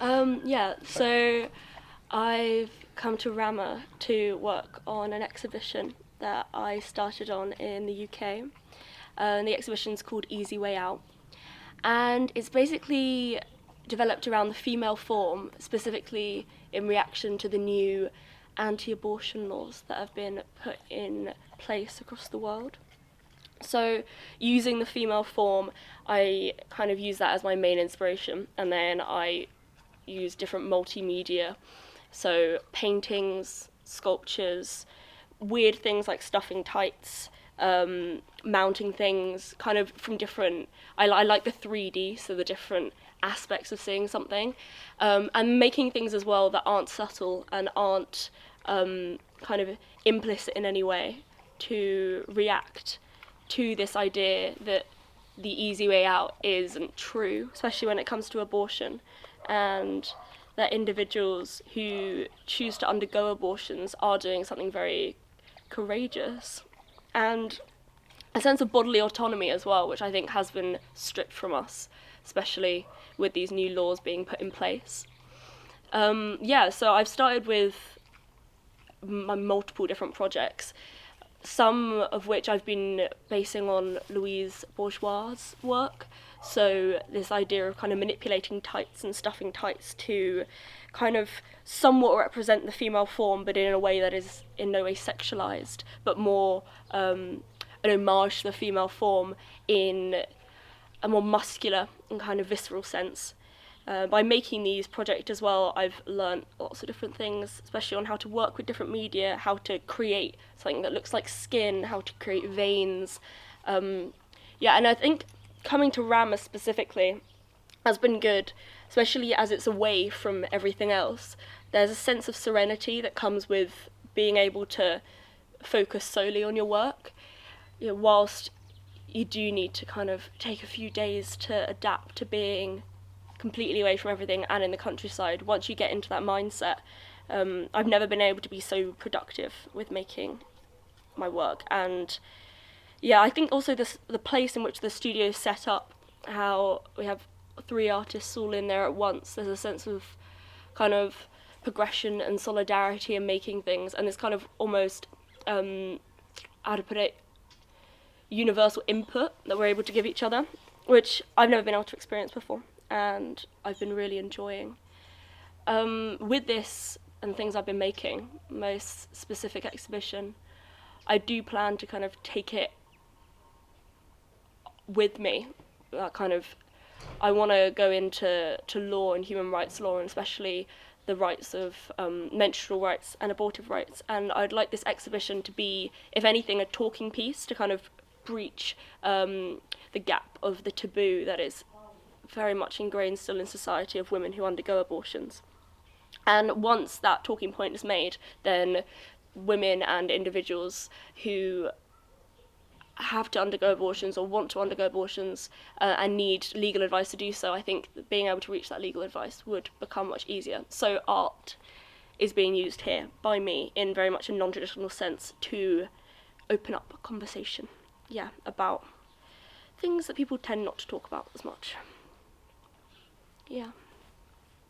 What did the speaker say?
So I've come to Rama to work on an exhibition that I started on in the UK. The exhibition's called Easy Way Out, and it's basically developed around the female form, specifically in reaction to the new anti-abortion laws that have been put in place across the world. So using the female form, I kind of use that as my main inspiration, and then I use different multimedia, so paintings, sculptures, weird things like stuffing tights, mounting things kind of from different, I like the 3D, so the different aspects of seeing something, and making things as well that aren't subtle and aren't kind of implicit in any way, to react to this idea that the easy way out isn't true, especially when it comes to abortion, and that individuals who choose to undergo abortions are doing something very courageous, and a sense of bodily autonomy as well, which I think has been stripped from us, especially with these new laws being put in place. So I've started with my multiple different projects, some of which I've been basing on Louise Bourgeois' work. So this idea of kind of manipulating tights and stuffing tights to kind of somewhat represent the female form, but in a way that is in no way sexualized, but more an homage to the female form in a more muscular and kind of visceral sense. By making these projects as well, I've learnt lots of different things, especially on how to work with different media, how to create something that looks like skin, how to create veins. And I think coming to Rama specifically has been good, especially as it's away from everything else. There's a sense of serenity that comes with being able to focus solely on your work, whilst you do need to kind of take a few days to adapt to being completely away from everything and in the countryside. Once you get into that mindset, I've never been able to be so productive with making my work. And I think also the place in which the studio is set up, how we have 3 artists all in there at once, there's a sense of kind of progression and solidarity in making things, and this kind of almost, how to put it, universal input that we're able to give each other, which I've never been able to experience before, and I've been really enjoying. With this and things I've been making, most specific exhibition, I do plan to kind of take it with me. I want to go into law and human rights law, and especially the rights of menstrual rights and abortive rights. And I'd like this exhibition to be, if anything, a talking piece to kind of breach the gap of the taboo that is very much ingrained still in society of women who undergo abortions. And once that talking point is made, then women and individuals who have to undergo abortions or want to undergo abortions and need legal advice to do so, I think that being able to reach that legal advice would become much easier. So art is being used here by me in very much a non-traditional sense to open up a conversation, about things that people tend not to talk about as much. Yeah.